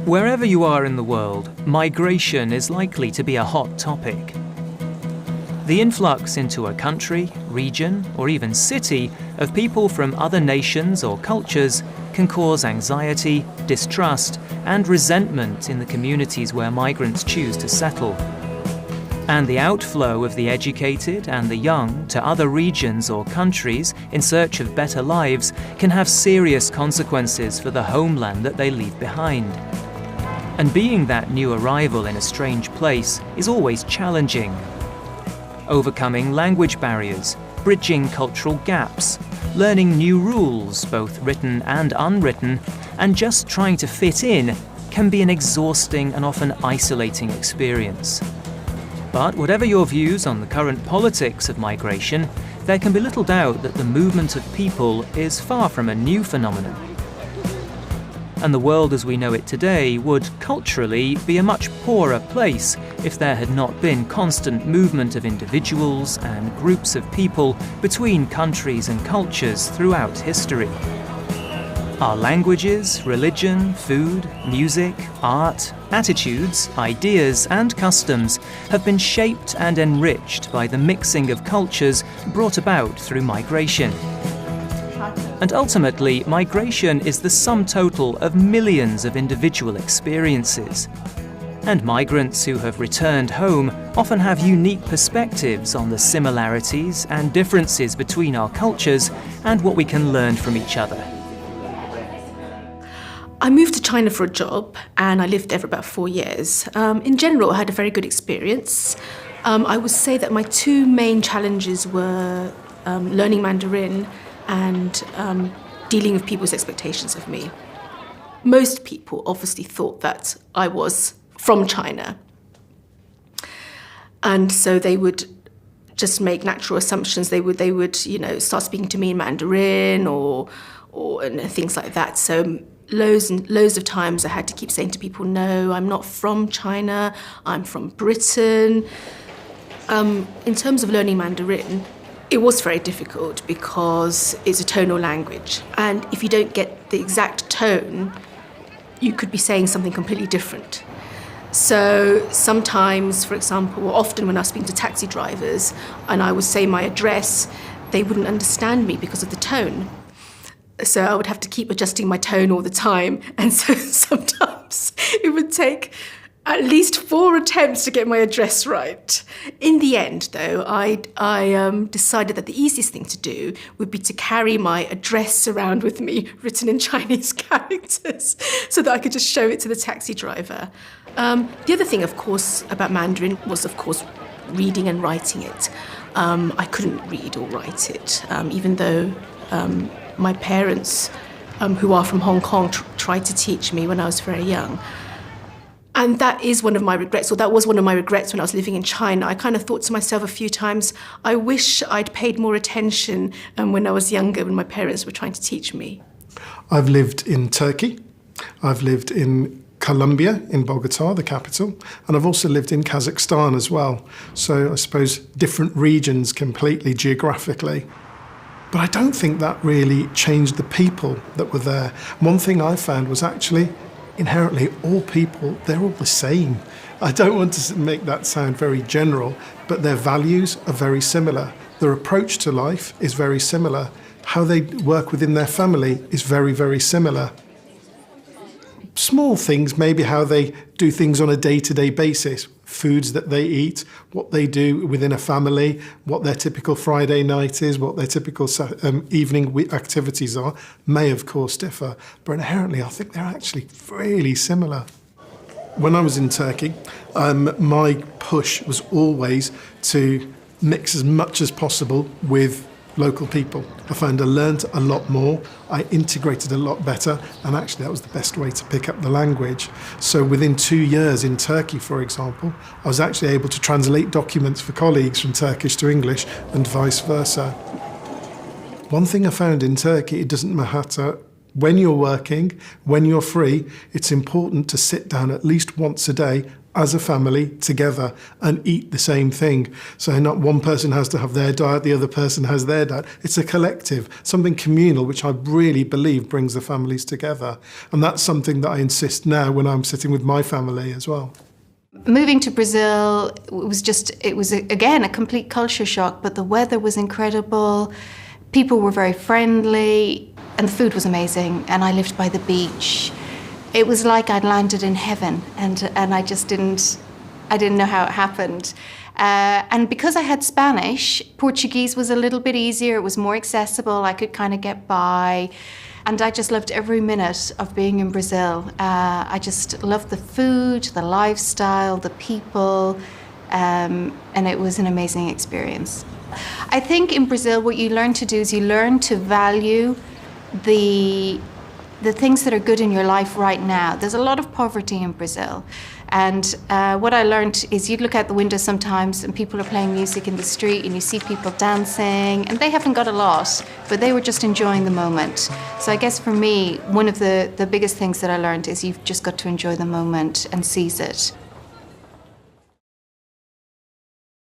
Wherever you are in the world, migration is likely to be a hot topic. The influx into a country, region, or even city of people from other nations or cultures can cause anxiety, distrust, and resentment in the communities where migrants choose to settle. And the outflow of the educated and the young to other regions or countries in search of better lives can have serious consequences for the homeland that they leave behind. And being that new arrival in a strange place is always challenging. Overcoming language barriers, bridging cultural gaps, learning new rules, both written and unwritten, and just trying to fit in can be an exhausting and often isolating experience. But whatever your views on the current politics of migration, there can be little doubt that the movement of people is far from a new phenomenon. And the world as we know it today would, culturally, be a much poorer place if there had not been constant movement of individuals and groups of people between countries and cultures throughout history. Our languages, religion, food, music, art, attitudes, ideas and customs have been shaped and enriched by the mixing of cultures brought about through migration. And ultimately, migration is the sum total of millions of individual experiences. And migrants who have returned home often have unique perspectives on the similarities and differences between our cultures and what we can learn from each other. I moved to China for a job and I lived there for about 4 years. In general, I had a very good experience. I would say that my two main challenges were learning Mandarin and dealing with people's expectations of me. Most people obviously thought that I was from China. And so they would just make natural assumptions. They would, start speaking to me in Mandarin or things like that. So loads and loads of times I had to keep saying to people, no, I'm not from China, I'm from Britain. In terms of learning Mandarin, it was very difficult because it's a tonal language. And if you don't get the exact tone, you could be saying something completely different. So sometimes, for example, or often when I was speaking to taxi drivers and I would say my address, they wouldn't understand me because of the tone. So I would have to keep adjusting my tone all the time. And so sometimes it would take at least 4 attempts to get my address right. In the end, though, I decided that the easiest thing to do would be to carry my address around with me, written in Chinese characters, so that I could just show it to the taxi driver. The other thing, of course, about Mandarin was, of course, reading and writing it. I couldn't read or write it, even though my parents, who are from Hong Kong, tried to teach me when I was very young. And that is one of my regrets, or that was one of my regrets when I was living in China. I kind of thought to myself a few times, I wish I'd paid more attention when I was younger, when my parents were trying to teach me. I've lived in Turkey. I've lived in Colombia, in Bogota, the capital, and I've also lived in Kazakhstan as well. So I suppose different regions completely geographically. But I don't think that really changed the people that were there. One thing I found was actually inherently all people, they're all the same. I don't want to make that sound very general, but their values are very similar. Their approach to life is very similar. How they work within their family is very, very similar. Small things, maybe how they do things on a day-to-day basis, foods that they eat, what they do within a family, what their typical Friday night is, what their typical evening activities are, may of course differ, but inherently I think they're actually really similar. When I was in Turkey, my push was always to mix as much as possible with local people. I found I learned a lot more, I integrated a lot better, and actually that was the best way to pick up the language. So within 2 years in Turkey, for example, I was actually able to translate documents for colleagues from Turkish to English and vice versa. One thing I found in Turkey, it doesn't matter when you're working, when you're free, it's important to sit down at least once a day as a family together and eat the same thing. So not one person has to have their diet, the other person has their diet. It's a collective, something communal, which I really believe brings the families together. And that's something that I insist now when I'm sitting with my family as well. Moving to Brazil, it was again a complete culture shock, but the weather was incredible. People were very friendly and the food was amazing, and I lived by the beach. It was like I'd landed in heaven, and I just didn't know how it happened. And because I had Spanish, Portuguese was a little bit easier. It was more accessible. I could kind of get by. And I just loved every minute of being in Brazil. I just loved the food, the lifestyle, the people, and it was an amazing experience. I think in Brazil what you learn to do is you learn to value the things that are good in your life right now. There's a lot of poverty in Brazil. And what I learned is you'd look out the window sometimes and people are playing music in the street and you see people dancing, and they haven't got a lot, but they were just enjoying the moment. So I guess for me, one of the biggest things that I learned is you've just got to enjoy the moment and seize it.